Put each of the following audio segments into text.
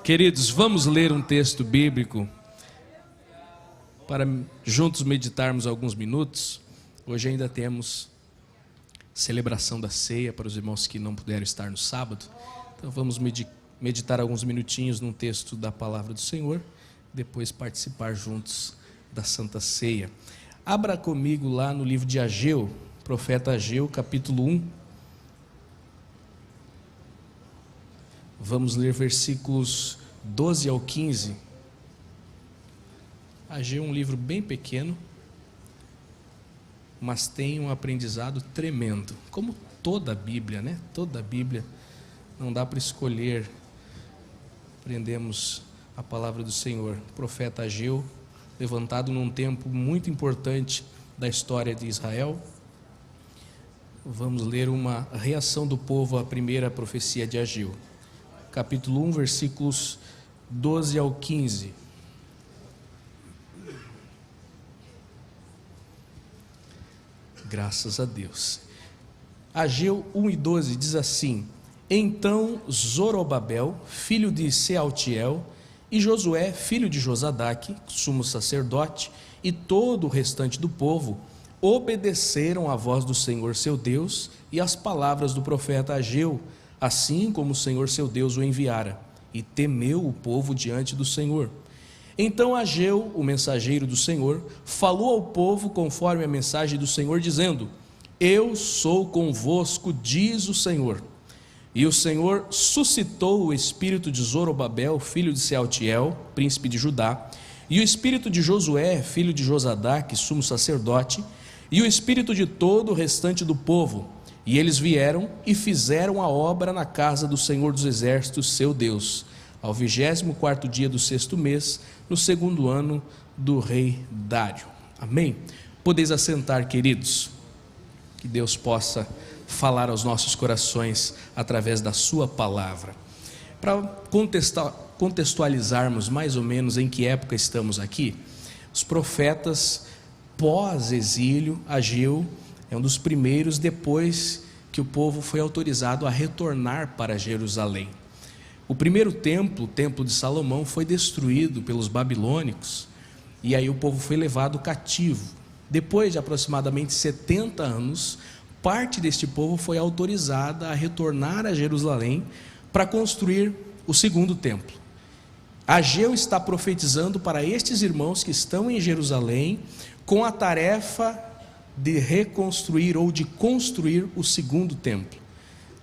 Queridos, vamos ler um texto bíblico para juntos meditarmos alguns minutos. Hoje ainda temos celebração da ceia para os irmãos que não puderam estar no sábado. Então vamos meditar alguns minutinhos num texto da palavra do Senhor, depois participar juntos da Santa Ceia. Abra comigo lá no livro de Ageu, profeta Ageu, capítulo 1. Vamos ler versículos 12 ao 15. Ageu é um livro bem pequeno, mas tem um aprendizado tremendo. Como toda a Bíblia, né? Toda a Bíblia, não dá para escolher. Aprendemos a palavra do Senhor. O profeta Ageu, levantado num tempo muito importante da história de Israel. Vamos ler uma reação do povo à primeira profecia de Ageu. Capítulo 1, versículos 12 ao 15. Graças a Deus. Ageu 1 e 12 diz assim: Então Zorobabel, filho de Sealtiel, e Josué, filho de Josadaque, sumo sacerdote, e todo o restante do povo, obedeceram à voz do Senhor seu Deus e às palavras do profeta Ageu, assim como o Senhor seu Deus o enviara, e temeu o povo diante do Senhor. Então Ageu, o mensageiro do Senhor, falou ao povo conforme a mensagem do Senhor, dizendo: Eu sou convosco, diz o Senhor. E o Senhor suscitou o espírito de Zorobabel, filho de Sealtiel, príncipe de Judá, e o espírito de Josué, filho de Josadaque, sumo sacerdote, e o espírito de todo o restante do povo. E eles vieram e fizeram a obra na casa do Senhor dos Exércitos, seu Deus, ao 24º dia do 6º mês, no 2º ano do rei Dário. Amém? Podeis assentar, queridos. Que Deus possa falar aos nossos corações através da sua palavra. Para contextualizarmos mais ou menos em que época estamos aqui, os profetas pós-exílio, Ageu é um dos primeiros depois que o povo foi autorizado a retornar para Jerusalém. O primeiro templo, o templo de Salomão, foi destruído pelos babilônicos, e aí o povo foi levado cativo. Depois de aproximadamente 70 anos, parte deste povo foi autorizada a retornar a Jerusalém para construir o segundo templo. Ageu está profetizando para estes irmãos que estão em Jerusalém com a tarefa de reconstruir ou de construir o segundo templo,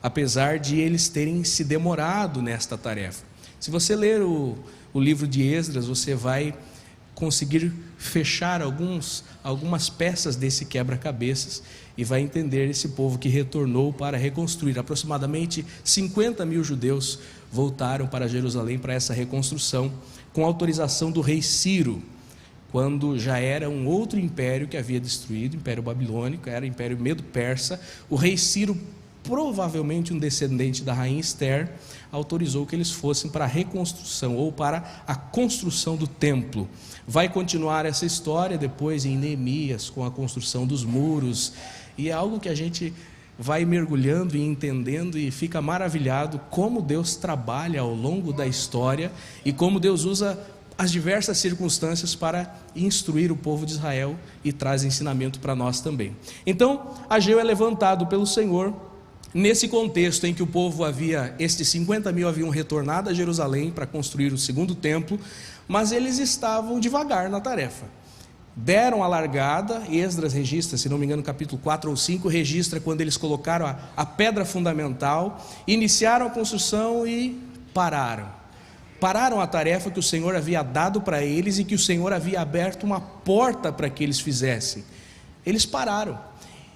apesar de eles terem se demorado nesta tarefa. Se você ler o livro de Esdras, você vai conseguir fechar algumas peças desse quebra-cabeças e vai entender esse povo que retornou para reconstruir. Aproximadamente 50 mil judeus voltaram para Jerusalém para essa reconstrução, com autorização do rei Ciro, quando já era um outro império que havia destruído, o Império Babilônico, era o Império Medo-Persa. O rei Ciro, provavelmente um descendente da rainha Ester, autorizou que eles fossem para a reconstrução ou para a construção do templo. Vai continuar essa história depois em Neemias, com a construção dos muros, e é algo que a gente vai mergulhando e entendendo e fica maravilhado como Deus trabalha ao longo da história e como Deus usa as diversas circunstâncias para instruir o povo de Israel e traz ensinamento para nós também. Então, Ageu é levantado pelo Senhor nesse contexto em que o povo estes 50 mil haviam retornado a Jerusalém para construir o segundo templo, mas eles estavam devagar na tarefa. Deram a largada. Esdras registra, se não me engano, capítulo 4 ou 5, registra quando eles colocaram a pedra fundamental, iniciaram a construção e pararam a tarefa que o Senhor havia dado para eles e que o Senhor havia aberto uma porta para que eles fizessem. Eles pararam.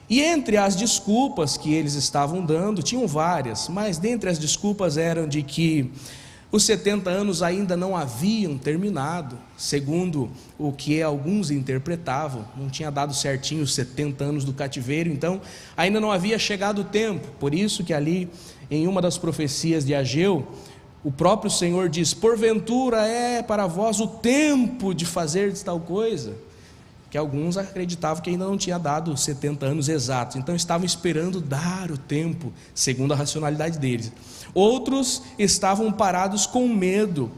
E entre as desculpas que eles estavam dando, tinham várias, mas dentre as desculpas eram de que os 70 anos ainda não haviam terminado, segundo o que alguns interpretavam. Não tinha dado certinho os 70 anos do cativeiro, então ainda não havia chegado o tempo. Por isso que ali, em uma das profecias de Ageu, o próprio Senhor diz: porventura é para vós o tempo de fazer tal coisa. que alguns acreditavam que ainda não tinha dado 70 anos exatos, então estavam esperando dar o tempo, segundo a racionalidade deles. Outros estavam parados com medo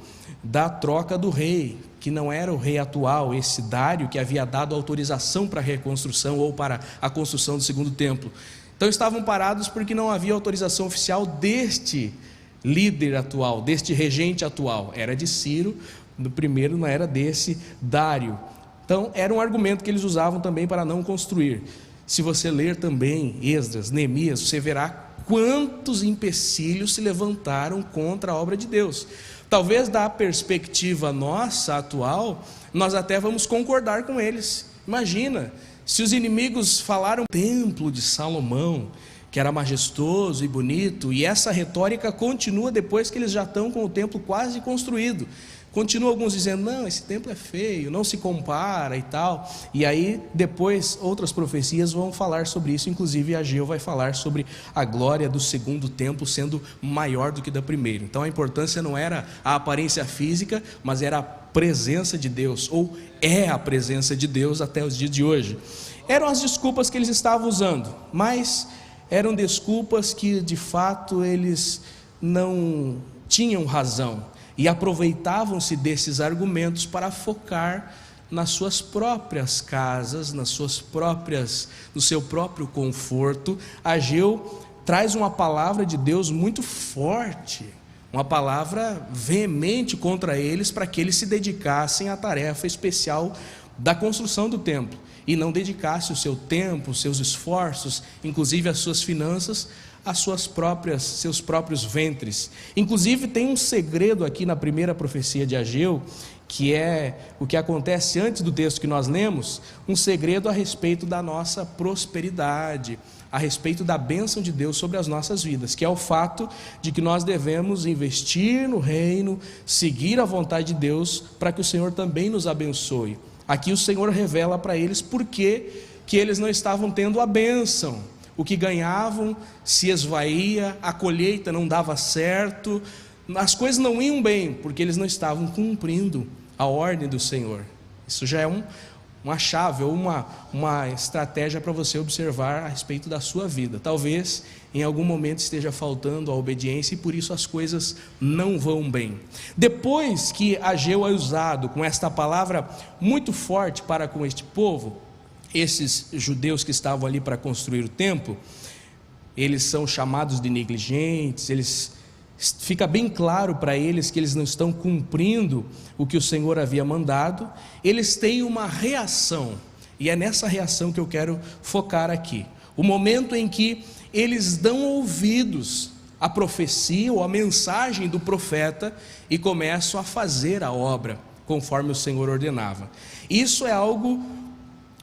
da troca do rei, que não era o rei atual, esse Dário, que havia dado autorização para a reconstrução ou para a construção do segundo templo. Então estavam parados porque não havia autorização oficial deste líder atual, deste regente atual. Era de Ciro, no primeiro não era desse Dário. Então era um argumento que eles usavam também para não construir. Se você ler também Esdras, Neemias, você verá quantos empecilhos se levantaram contra a obra de Deus. Talvez da perspectiva nossa atual, nós até vamos concordar com eles. Imagina, se os inimigos falaram do templo de Salomão, que era majestoso e bonito, e essa retórica continua depois que eles já estão com o templo quase construído. Continua alguns dizendo, não, esse templo é feio, não se compara e tal. E aí depois outras profecias vão falar sobre isso, inclusive Ageu vai falar sobre a glória do segundo templo sendo maior do que da primeira. Então a importância não era a aparência física, mas era a presença de Deus, ou é a presença de Deus até os dias de hoje. Eram as desculpas que eles estavam usando, mas eram desculpas que de fato eles não tinham razão. E aproveitavam-se desses argumentos para focar nas suas próprias casas, no seu próprio conforto. Ageu traz uma palavra de Deus muito forte, uma palavra veemente contra eles, para que eles se dedicassem à tarefa especial da construção do templo, e não dedicassem o seu tempo, os seus esforços, inclusive as suas finanças, seus próprios ventres. Inclusive tem um segredo aqui na primeira profecia de Ageu, que é o que acontece antes do texto que nós lemos, um segredo a respeito da nossa prosperidade, a respeito da bênção de Deus sobre as nossas vidas, que é o fato de que nós devemos investir no reino, seguir a vontade de Deus, para que o Senhor também nos abençoe. Aqui o Senhor revela para eles por que eles não estavam tendo a bênção. O que ganhavam se esvaía, a colheita não dava certo, as coisas não iam bem, porque eles não estavam cumprindo a ordem do Senhor. Isso já é uma chave, ou uma estratégia para você observar a respeito da sua vida. Talvez em algum momento esteja faltando a obediência e por isso as coisas não vão bem. Depois que Ageu é usado com esta palavra muito forte para com este povo, esses judeus que estavam ali para construir o templo, eles são chamados de negligentes, fica bem claro para eles que eles não estão cumprindo o que o Senhor havia mandado. Eles têm uma reação, e é nessa reação que eu quero focar aqui. O momento em que eles dão ouvidos à profecia ou à mensagem do profeta e começam a fazer a obra conforme o Senhor ordenava. Isso é algo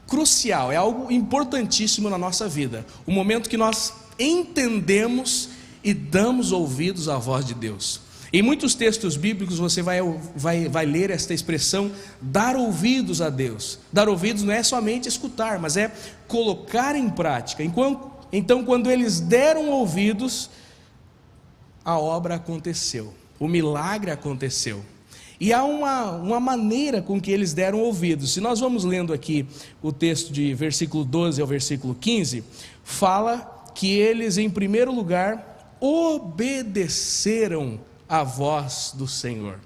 crucial, é algo importantíssimo na nossa vida. O momento que nós entendemos e damos ouvidos à voz de Deus. Em muitos textos bíblicos você vai ler esta expressão, dar ouvidos a Deus. Dar ouvidos não é somente escutar, mas é colocar em prática. Então quando eles deram ouvidos, a obra aconteceu, o milagre aconteceu. E há uma maneira com que eles deram ouvidos. Se nós vamos lendo aqui o texto de versículo 12 ao versículo 15, fala que eles em primeiro lugar obedeceram à voz do Senhor.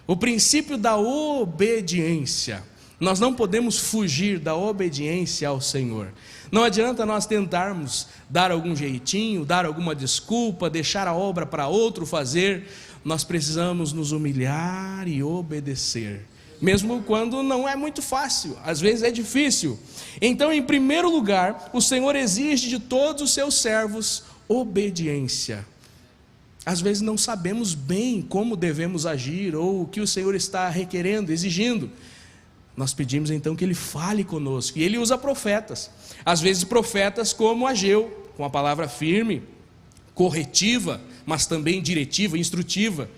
O princípio da obediência. Nós não podemos fugir da obediência ao Senhor. Não adianta nós tentarmos dar algum jeitinho, dar alguma desculpa, deixar a obra para outro fazer. Nós precisamos nos humilhar e obedecer, mesmo quando não é muito fácil, às vezes é difícil. Então, em primeiro lugar, o Senhor exige de todos os seus servos obediência. Às vezes não sabemos bem como devemos agir, ou o que o Senhor está requerendo, exigindo. Nós pedimos então que Ele fale conosco, e Ele usa profetas, às vezes profetas como Ageu, com a palavra firme, corretiva, mas também diretiva, instrutiva.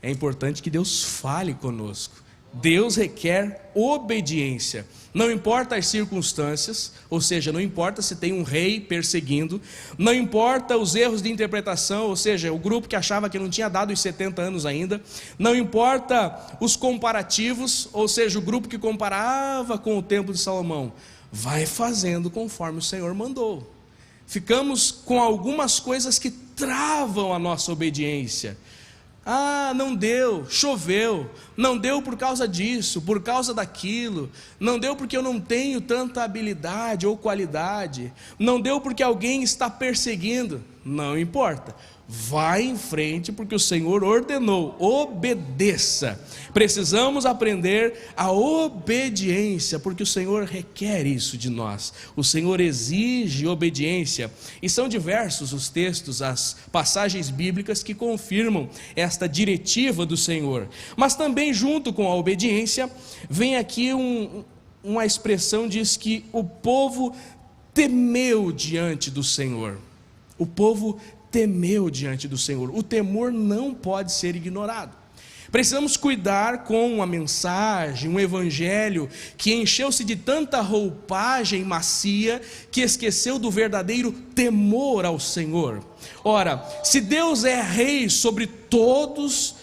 É importante que Deus fale conosco. Deus requer obediência. Não importa as circunstâncias, ou seja, não importa se tem um rei perseguindo, não importa os erros de interpretação, ou seja, o grupo que achava que não tinha dado os 70 anos ainda, não importa os comparativos, ou seja, o grupo que comparava com o templo de Salomão, vai fazendo conforme o Senhor mandou. Ficamos com algumas coisas que travam a nossa obediência. Não deu, choveu, não deu por causa disso, por causa daquilo, não deu porque eu não tenho tanta habilidade ou qualidade, não deu porque alguém está perseguindo. Não importa, vai em frente porque o Senhor ordenou, obedeça. Precisamos aprender a obediência, porque o Senhor requer isso de nós. O Senhor exige obediência, e são diversos os textos, as passagens bíblicas que confirmam esta diretiva do Senhor. Mas também junto com a obediência, vem aqui uma expressão, diz que o povo temeu diante do Senhor. O povo temeu diante do Senhor. O temor não pode ser ignorado. Precisamos cuidar com uma mensagem, um evangelho que encheu-se de tanta roupagem macia que esqueceu do verdadeiro temor ao Senhor. Ora, se Deus é rei sobre todos,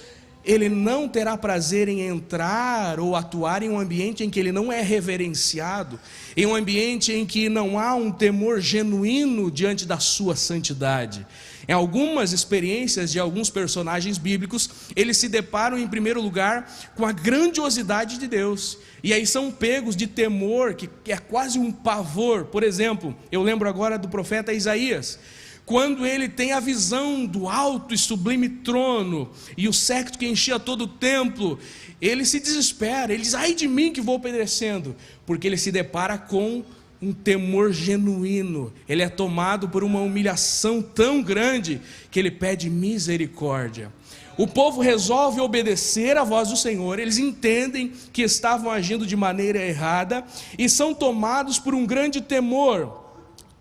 Ele não terá prazer em entrar ou atuar em um ambiente em que Ele não é reverenciado, em um ambiente em que não há um temor genuíno diante da sua santidade. Em algumas experiências de alguns personagens bíblicos, eles se deparam em primeiro lugar com a grandiosidade de Deus, e aí são pegos de temor, que é quase um pavor. Por exemplo, eu lembro agora do profeta Isaías, quando ele tem a visão do alto e sublime trono, e o séquito que enchia todo o templo, ele se desespera, ele diz: ai de mim que vou perecendo, porque ele se depara com um temor genuíno, ele é tomado por uma humilhação tão grande, que ele pede misericórdia. O povo resolve obedecer à voz do Senhor, eles entendem que estavam agindo de maneira errada, e são tomados por um grande temor.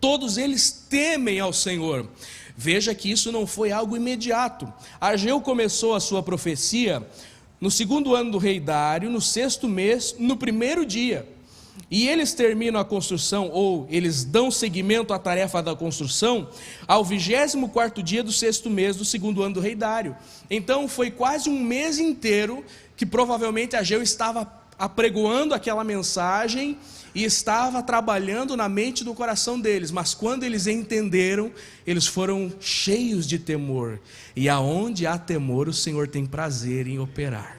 Todos eles temem ao Senhor. Veja que isso não foi algo imediato. Ageu começou a sua profecia no 2º ano do rei Dário, no 6º mês, no 1º dia. E eles terminam a construção, ou eles dão seguimento à tarefa da construção, ao 24º dia do 6º mês do 2º ano do rei Dário. Então foi quase um mês inteiro que provavelmente Ageu estava apregoando aquela mensagem e estava trabalhando na mente e no coração deles. Mas quando eles entenderam, eles foram cheios de temor. E aonde há temor, o Senhor tem prazer em operar.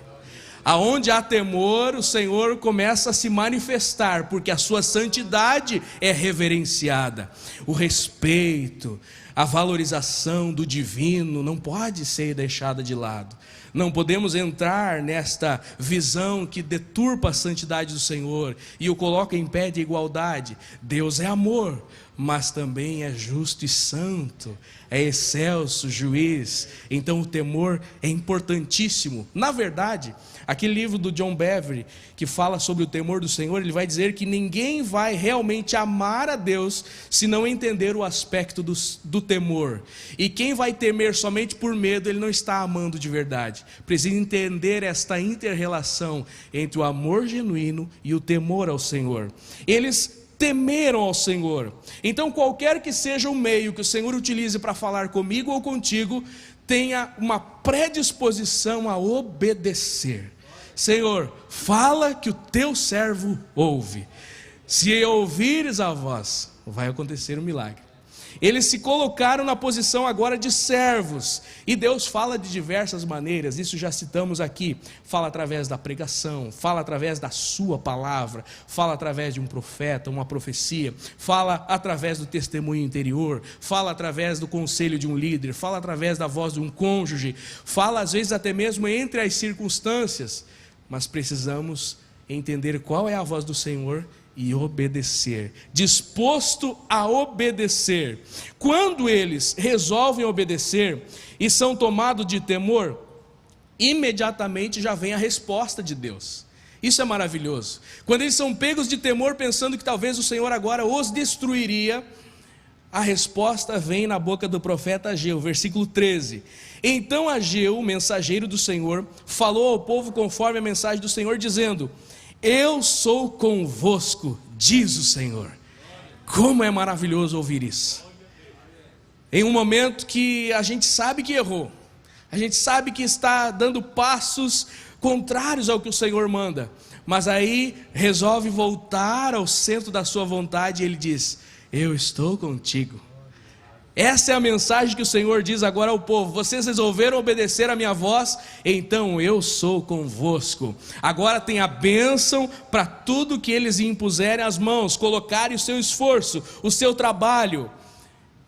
Aonde há temor, o Senhor começa a se manifestar, porque a sua santidade é reverenciada. O respeito, a valorização do divino não pode ser deixada de lado. Não podemos entrar nesta visão que deturpa a santidade do Senhor e o coloca em pé de igualdade. Deus é amor, mas também é justo e santo, é excelso juiz. Então o temor é importantíssimo. Na verdade, aquele livro do John Bevere, que fala sobre o temor do Senhor, ele vai dizer que ninguém vai realmente amar a Deus se não entender o aspecto do temor. E quem vai temer somente por medo, ele não está amando de verdade. Precisa entender esta inter-relação entre o amor genuíno e o temor ao Senhor. Eles temeram ao Senhor. Então qualquer que seja o meio que o Senhor utilize para falar comigo ou contigo, tenha uma predisposição a obedecer. Senhor, fala que o teu servo ouve. Se ouvires a voz, vai acontecer um milagre. Eles se colocaram na posição agora de servos, e Deus fala de diversas maneiras, isso já citamos aqui. Fala através da pregação, fala através da sua palavra, fala através de um profeta, uma profecia, fala através do testemunho interior, fala através do conselho de um líder, fala através da voz de um cônjuge, fala às vezes até mesmo entre as circunstâncias. Mas precisamos entender qual é a voz do Senhor e obedecer, disposto a obedecer. Quando eles resolvem obedecer e são tomados de temor, imediatamente já vem a resposta de Deus. Isso é maravilhoso. Quando eles são pegos de temor, pensando que talvez o Senhor agora os destruiria, a resposta vem na boca do profeta Ageu, versículo 13. Então Ageu, o mensageiro do Senhor, falou ao povo conforme a mensagem do Senhor, dizendo: eu sou convosco, diz o Senhor. Como é maravilhoso ouvir isso. Em um momento que a gente sabe que errou, a gente sabe que está dando passos contrários ao que o Senhor manda, mas aí resolve voltar ao centro da sua vontade e ele diz: eu estou contigo. Essa é a mensagem que o Senhor diz agora ao povo: vocês resolveram obedecer a minha voz, então eu sou convosco. Agora tem a bênção para tudo que eles impuserem as mãos, colocarem o seu esforço, o seu trabalho.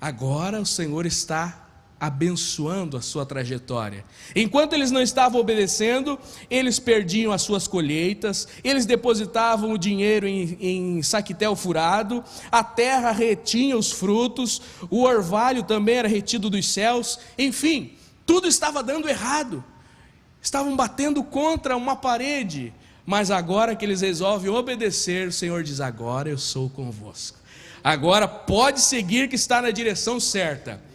Agora o Senhor está abençoando a sua trajetória. Enquanto eles não estavam obedecendo, eles perdiam as suas colheitas, eles depositavam o dinheiro em saquitel furado, a terra retinha os frutos, o orvalho também era retido dos céus, enfim, tudo estava dando errado, estavam batendo contra uma parede. Mas agora que eles resolvem obedecer, o Senhor diz: agora eu sou convosco, agora pode seguir que está na direção certa.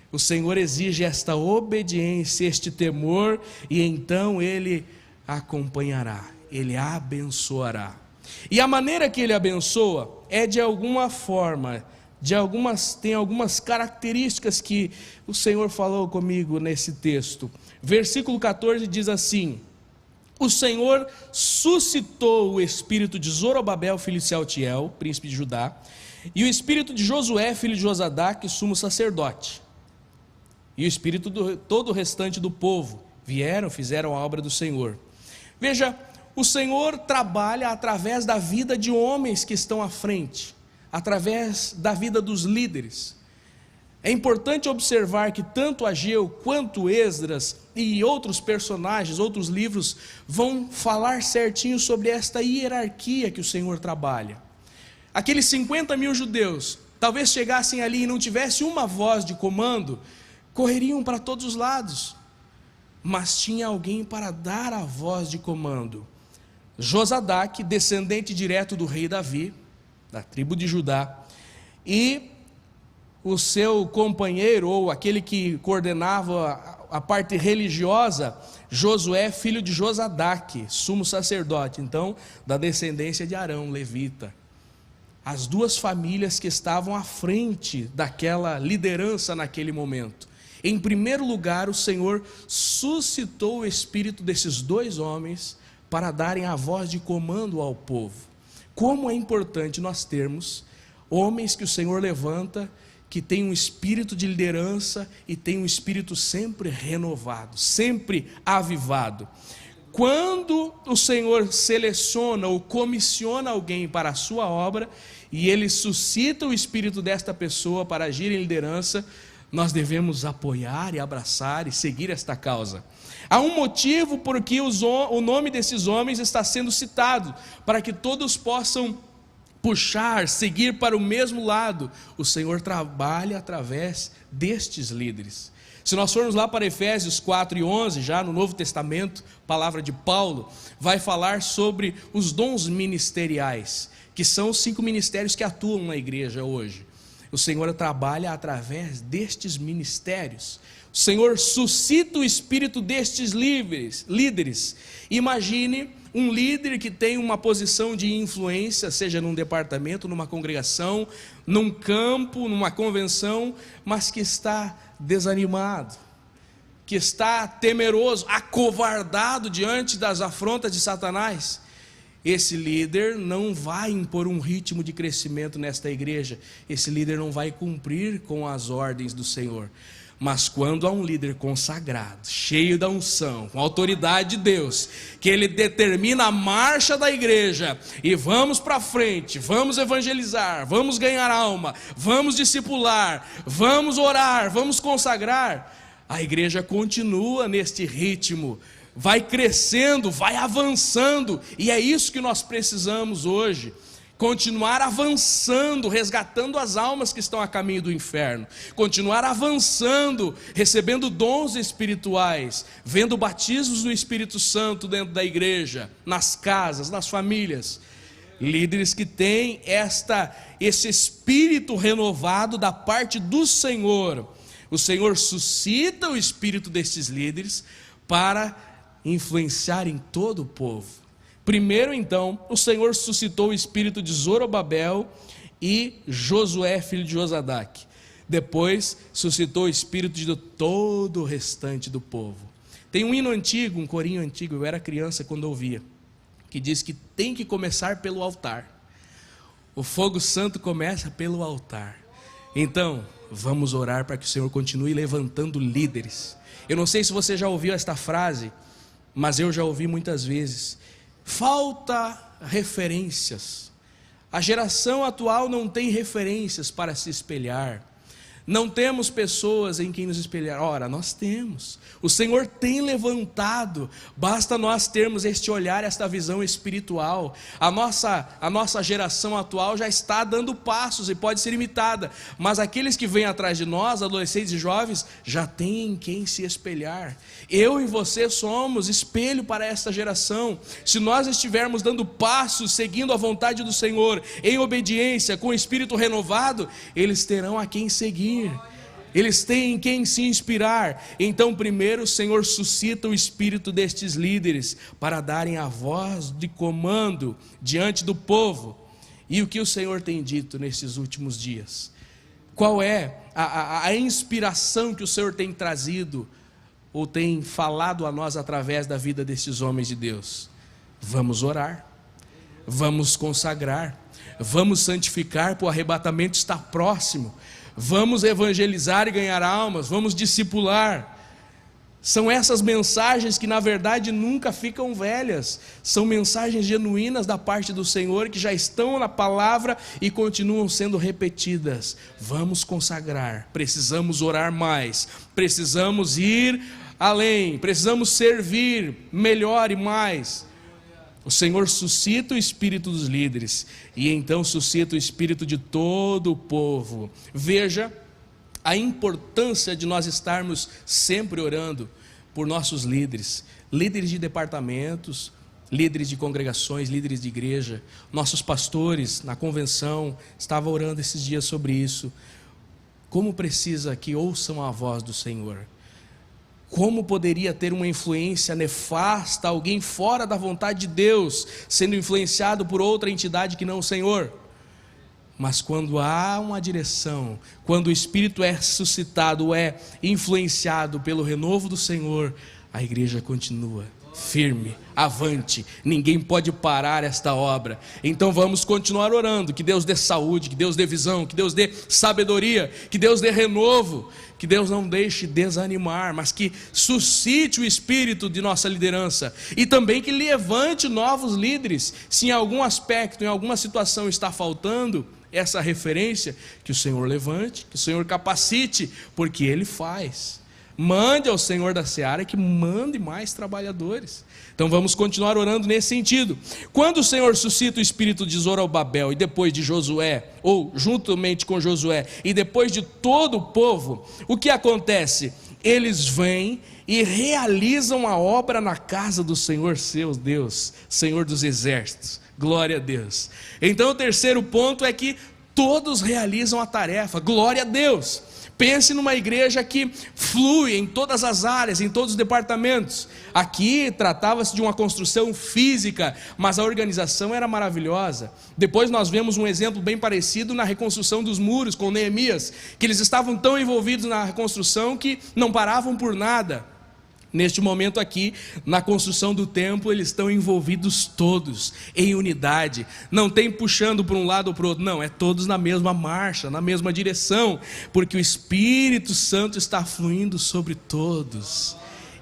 O Senhor exige esta obediência, este temor, e então Ele acompanhará, Ele abençoará. E a maneira que Ele abençoa é de alguma forma, tem algumas características que o Senhor falou comigo nesse texto. Versículo 14 diz assim: o Senhor suscitou o espírito de Zorobabel, filho de Sealtiel, príncipe de Judá, e o espírito de Josué, filho de Josadaque, sumo sacerdote. E o espírito de todo o restante do povo vieram, fizeram a obra do Senhor. Veja, o Senhor trabalha através da vida de homens que estão à frente, através da vida dos líderes. É importante observar que tanto Ageu quanto Esdras e outros personagens, outros livros, vão falar certinho sobre esta hierarquia que o Senhor trabalha. Aqueles 50 mil judeus, talvez chegassem ali e não tivesse uma voz de comando, correriam para todos os lados, mas tinha alguém para dar a voz de comando. Josadaque, descendente direto do rei Davi, da tribo de Judá, e o seu companheiro, ou aquele que coordenava a parte religiosa, Josué, filho de Josadaque, sumo sacerdote, então da descendência de Arão, levita. As duas famílias que estavam à frente daquela liderança naquele momento. Em primeiro lugar, o Senhor suscitou o espírito desses dois homens para darem a voz de comando ao povo. Como é importante nós termos homens que o Senhor levanta, que tem um espírito de liderança e tem um espírito sempre renovado, sempre avivado. Quando o Senhor seleciona ou comissiona alguém para a sua obra, e Ele suscita o espírito desta pessoa para agir em liderança, nós devemos apoiar e abraçar e seguir esta causa. Há um motivo por que o nome desses homens está sendo citado, para que todos possam puxar, seguir para o mesmo lado. O Senhor trabalha através destes líderes. Se nós formos lá para Efésios 4:11, já no Novo Testamento, palavra de Paulo, vai falar sobre os dons ministeriais, que são os 5 ministérios que atuam na igreja hoje. O Senhor trabalha através destes ministérios. O Senhor suscita o espírito destes líderes. Imagine um líder que tem uma posição de influência, seja num departamento, numa congregação, num campo, numa convenção, mas que está desanimado, que está temeroso, acovardado diante das afrontas de Satanás. Esse líder não vai impor um ritmo de crescimento nesta igreja, esse líder não vai cumprir com as ordens do Senhor. Mas quando há um líder consagrado, cheio da unção, com a autoridade de Deus, que ele determina a marcha da igreja, e vamos para frente, vamos evangelizar, vamos ganhar alma, vamos discipular, vamos orar, vamos consagrar, a igreja continua neste ritmo, vai crescendo, vai avançando, e é isso que nós precisamos hoje, continuar avançando, resgatando as almas que estão a caminho do inferno, continuar avançando, recebendo dons espirituais, vendo batismos do Espírito Santo dentro da igreja, nas casas, nas famílias. Líderes que têm esse espírito renovado da parte do Senhor. O Senhor suscita o espírito desses líderes para influenciar em todo o povo. Primeiro, então, o Senhor suscitou o espírito de Zorobabel e Josué, filho de Josadaque. Depois, suscitou o espírito de todo o restante do povo. Tem um hino antigo, um corinho antigo, eu era criança quando ouvia, que diz que tem que começar pelo altar. O fogo santo começa pelo altar. Então, vamos orar para que o Senhor continue levantando líderes. Eu não sei se você já ouviu esta frase, mas eu já ouvi muitas vezes. Falta referências. A geração atual não tem referências para se espelhar. Não temos pessoas em quem nos espelhar. Ora, nós temos. O Senhor tem levantado. Basta nós termos este olhar, esta visão espiritual. A nossa geração atual já está dando passos e pode ser imitada. Mas aqueles que vêm atrás de nós, adolescentes e jovens, já têm em quem se espelhar. Eu e você somos espelho para esta geração. Se nós estivermos dando passos, seguindo a vontade do Senhor, em obediência, com o espírito renovado, eles terão a quem seguir. Eles têm em quem se inspirar. Então, primeiro, o Senhor suscita o espírito destes líderes para darem a voz de comando diante do povo. E o que o Senhor tem dito nesses últimos dias? Qual é a inspiração que o Senhor tem trazido ou tem falado a nós através da vida desses homens de Deus? Vamos orar, vamos consagrar, vamos santificar, porque o arrebatamento está próximo. Vamos evangelizar e ganhar almas, vamos discipular. São essas mensagens que na verdade nunca ficam velhas. São mensagens genuínas da parte do Senhor que já estão na palavra e continuam sendo repetidas. Vamos consagrar, precisamos orar mais, precisamos ir além, precisamos servir melhor e mais. O Senhor suscita o espírito dos líderes e então suscita o espírito de todo o povo. Veja a importância de nós estarmos sempre orando por nossos líderes, líderes de departamentos, líderes de congregações, líderes de igreja. Nossos pastores na convenção estavam orando esses dias sobre isso. Como precisa que ouçam a voz do Senhor. Como poderia ter uma influência nefasta, alguém fora da vontade de Deus, sendo influenciado por outra entidade que não o Senhor? Mas quando há uma direção, quando o Espírito é suscitado, é influenciado pelo renovo do Senhor, a igreja continua firme, avante, ninguém pode parar esta obra. Então vamos continuar orando, que Deus dê saúde, que Deus dê visão, que Deus dê sabedoria, que Deus dê renovo, que Deus não deixe desanimar, mas que suscite o espírito de nossa liderança, e também que levante novos líderes. Se em algum aspecto, em alguma situação está faltando essa referência, que o Senhor levante, que o Senhor capacite, porque Ele faz. Mande ao Senhor da seara que mande mais trabalhadores. Então vamos continuar orando nesse sentido. Quando o Senhor suscita o espírito de Zorobabel e depois de Josué, ou juntamente com Josué, e depois de todo o povo, o que acontece? Eles vêm e realizam a obra na casa do Senhor seu Deus, Senhor dos exércitos. Glória a Deus. Então o terceiro ponto é que todos realizam a tarefa. Glória a Deus. Pense numa igreja que flui em todas as áreas, em todos os departamentos. Aqui tratava-se de uma construção física, mas a organização era maravilhosa. Depois nós vemos um exemplo bem parecido na reconstrução dos muros com Neemias, que eles estavam tão envolvidos na reconstrução que não paravam por nada. Neste momento aqui, na construção do templo, eles estão envolvidos todos, em unidade. Não tem puxando para um lado ou para o outro, não, é todos na mesma marcha, na mesma direção, porque o Espírito Santo está fluindo sobre todos.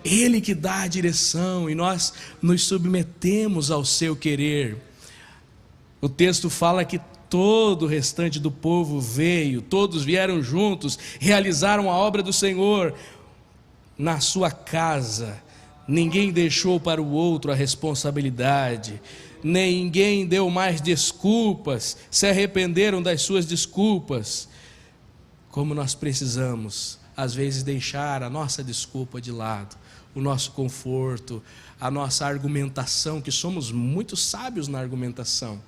Ele que dá a direção e nós nos submetemos ao seu querer. O texto fala que todo o restante do povo veio, todos vieram juntos, realizaram a obra do Senhor. Na sua casa, ninguém deixou para o outro a responsabilidade, ninguém deu mais desculpas, se arrependeram das suas desculpas. Como nós precisamos, às vezes, deixar a nossa desculpa de lado, o nosso conforto, a nossa argumentação, que somos muito sábios na argumentação,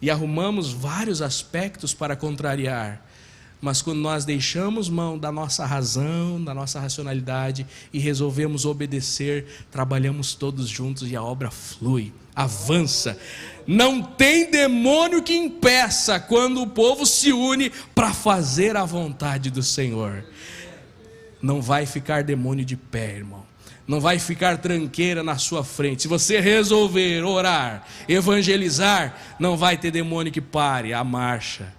e arrumamos vários aspectos para contrariar. Mas quando nós deixamos mão da nossa razão, da nossa racionalidade e resolvemos obedecer, trabalhamos todos juntos e a obra flui, avança. Não tem demônio que impeça quando o povo se une para fazer a vontade do Senhor. Não vai ficar demônio de pé, irmão. Não vai ficar tranqueira na sua frente. Se você resolver orar, evangelizar, não vai ter demônio que pare a marcha.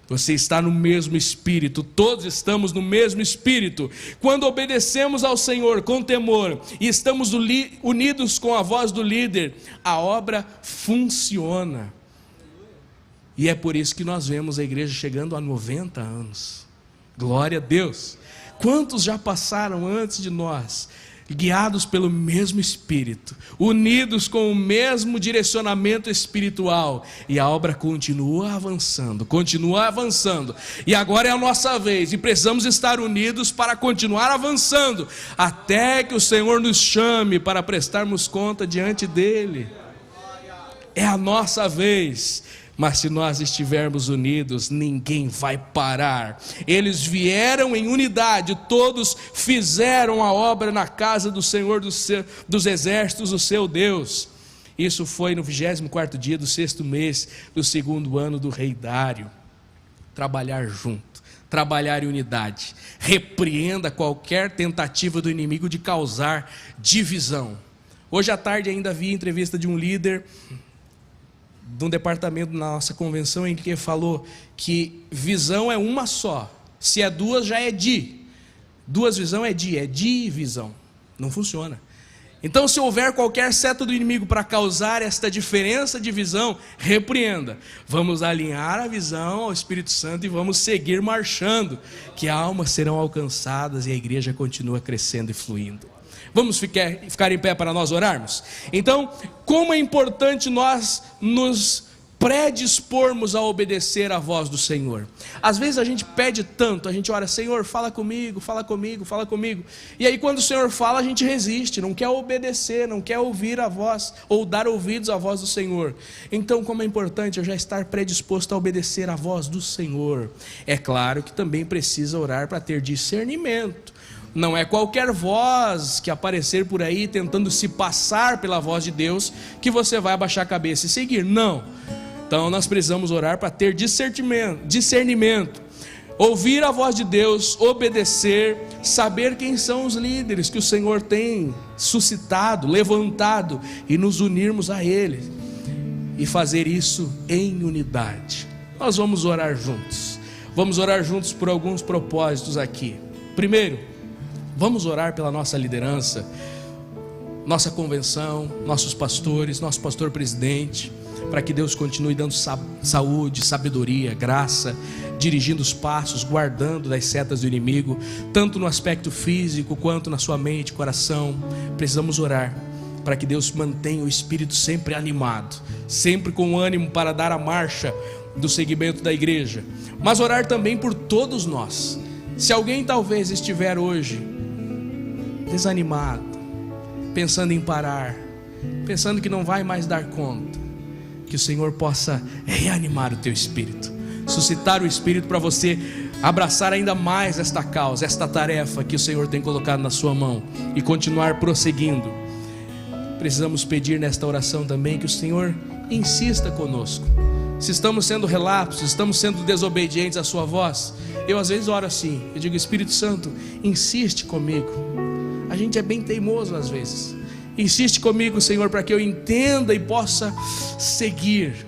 Você está no mesmo espírito, todos estamos no mesmo espírito. Quando obedecemos ao Senhor com temor e estamos unidos com a voz do líder, a obra funciona. E é por isso que nós vemos a igreja chegando a 90 anos. Glória a Deus. Quantos já passaram antes de nós? Guiados pelo mesmo Espírito, unidos com o mesmo direcionamento espiritual, e a obra continua avançando, e agora é a nossa vez, e precisamos estar unidos para continuar avançando, até que o Senhor nos chame para prestarmos conta diante dEle. É a nossa vez. Mas se nós estivermos unidos, ninguém vai parar. Eles vieram em unidade, todos fizeram a obra na casa do Senhor dos exércitos, o seu Deus. Isso foi no 24º dia do 6º mês do 2º ano do rei Dário. Trabalhar junto, trabalhar em unidade. Repreenda qualquer tentativa do inimigo de causar divisão. Hoje à tarde ainda vi a entrevista de um líder de um departamento na nossa convenção, em que falou que visão é uma só, se é duas já é duas visão é divisão, não funciona. Então, se houver qualquer seta do inimigo para causar esta diferença de visão, repreenda. Vamos alinhar a visão ao Espírito Santo e vamos seguir marchando, que almas serão alcançadas e a igreja continua crescendo e fluindo. Vamos ficar em pé para nós orarmos? Então, como é importante nós nos predispormos a obedecer à voz do Senhor. Às vezes a gente pede tanto, a gente ora, Senhor, fala comigo, fala comigo, fala comigo. E aí quando o Senhor fala, a gente resiste, não quer obedecer, não quer ouvir a voz, ou dar ouvidos à voz do Senhor. Então, como é importante eu já estar predisposto a obedecer à voz do Senhor. É claro que também precisa orar para ter discernimento. Não é qualquer voz que aparecer por aí tentando se passar pela voz de Deus que você vai abaixar a cabeça e seguir, não. Então nós precisamos orar para ter discernimento, ouvir a voz de Deus, obedecer, saber quem são os líderes que o Senhor tem suscitado, levantado, e nos unirmos a Ele, e fazer isso em unidade. Nós vamos orar juntos por alguns propósitos aqui. Primeiro, vamos orar pela nossa liderança, nossa convenção, nossos pastores, nosso pastor presidente, para que Deus continue dando saúde, sabedoria, graça, dirigindo os passos, guardando das setas do inimigo, tanto no aspecto físico quanto na sua mente, coração. Precisamos orar para que Deus mantenha o espírito sempre animado, sempre com ânimo para dar a marcha do segmento da igreja, mas orar também por todos nós. Se alguém talvez estiver hoje desanimado, pensando em parar, pensando que não vai mais dar conta, que o Senhor possa reanimar o teu espírito, suscitar o espírito para você abraçar ainda mais esta causa, esta tarefa que o Senhor tem colocado na sua mão e continuar prosseguindo. Precisamos pedir nesta oração também que o Senhor insista conosco. Se estamos sendo relapsos, estamos sendo desobedientes à sua voz, eu às vezes oro assim, eu digo, Espírito Santo, insiste comigo. A gente é bem teimoso às vezes. Insiste comigo, Senhor, para que eu entenda e possa seguir.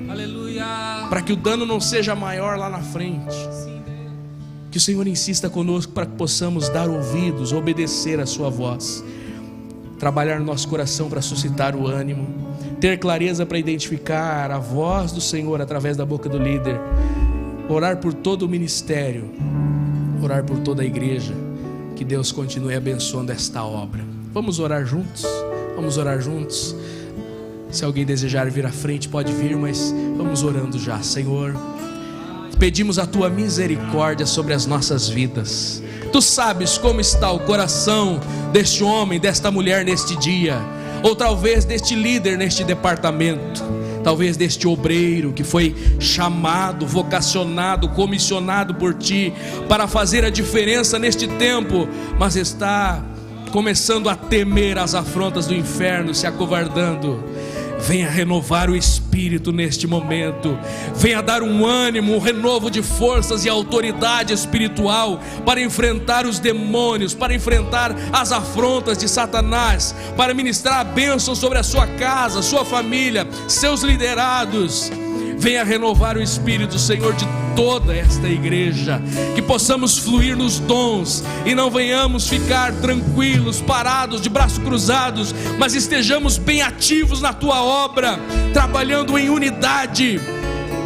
Aleluia. Para que o dano não seja maior lá na frente. Que o Senhor insista conosco para que possamos dar ouvidos, obedecer a sua voz, trabalhar no nosso coração para suscitar o ânimo, ter clareza para identificar a voz do Senhor através da boca do líder, orar por todo o ministério, orar por toda a igreja. Que Deus continue abençoando esta obra. Vamos orar juntos? Vamos orar juntos? Se alguém desejar vir à frente, pode vir, mas vamos orando já. Senhor, pedimos a Tua misericórdia sobre as nossas vidas. Tu sabes como está o coração deste homem, desta mulher neste dia, ou talvez deste líder neste departamento. talvez deste obreiro que foi chamado, vocacionado, comissionado por Ti para fazer a diferença neste tempo, mas está começando a temer as afrontas do inferno, se acovardando. Venha renovar o espírito neste momento, venha dar um ânimo, um renovo de forças e autoridade espiritual para enfrentar os demônios, para enfrentar as afrontas de Satanás, para ministrar a bênção sobre a sua casa, sua família, seus liderados. Venha renovar o espírito, Senhor, de toda esta igreja, que possamos fluir nos dons e não venhamos ficar tranquilos, parados, de braços cruzados, mas estejamos bem ativos na Tua obra, trabalhando em unidade.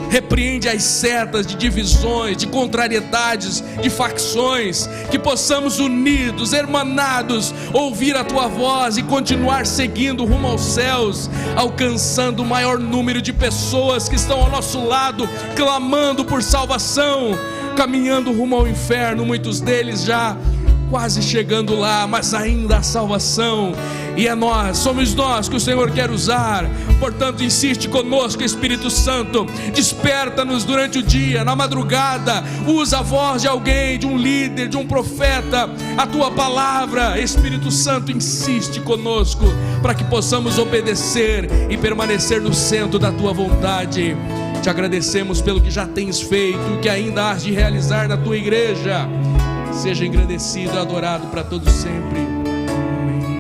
Repreende as setas de divisões, de contrariedades, de facções, que possamos unidos, hermanados, ouvir a Tua voz e continuar seguindo rumo aos céus, alcançando o maior número de pessoas que estão ao nosso lado, clamando por salvação, caminhando rumo ao inferno, muitos deles já quase chegando lá, mas ainda a salvação, e é nós, somos nós que o Senhor quer usar. Portanto, insiste conosco, Espírito Santo, desperta-nos durante o dia, na madrugada, usa a voz de alguém, de um líder, de um profeta, a Tua palavra. Espírito Santo, insiste conosco, para que possamos obedecer e permanecer no centro da Tua vontade. Te agradecemos pelo que já tens feito, o que ainda has de realizar na Tua igreja. Seja engrandecido e adorado para todos sempre.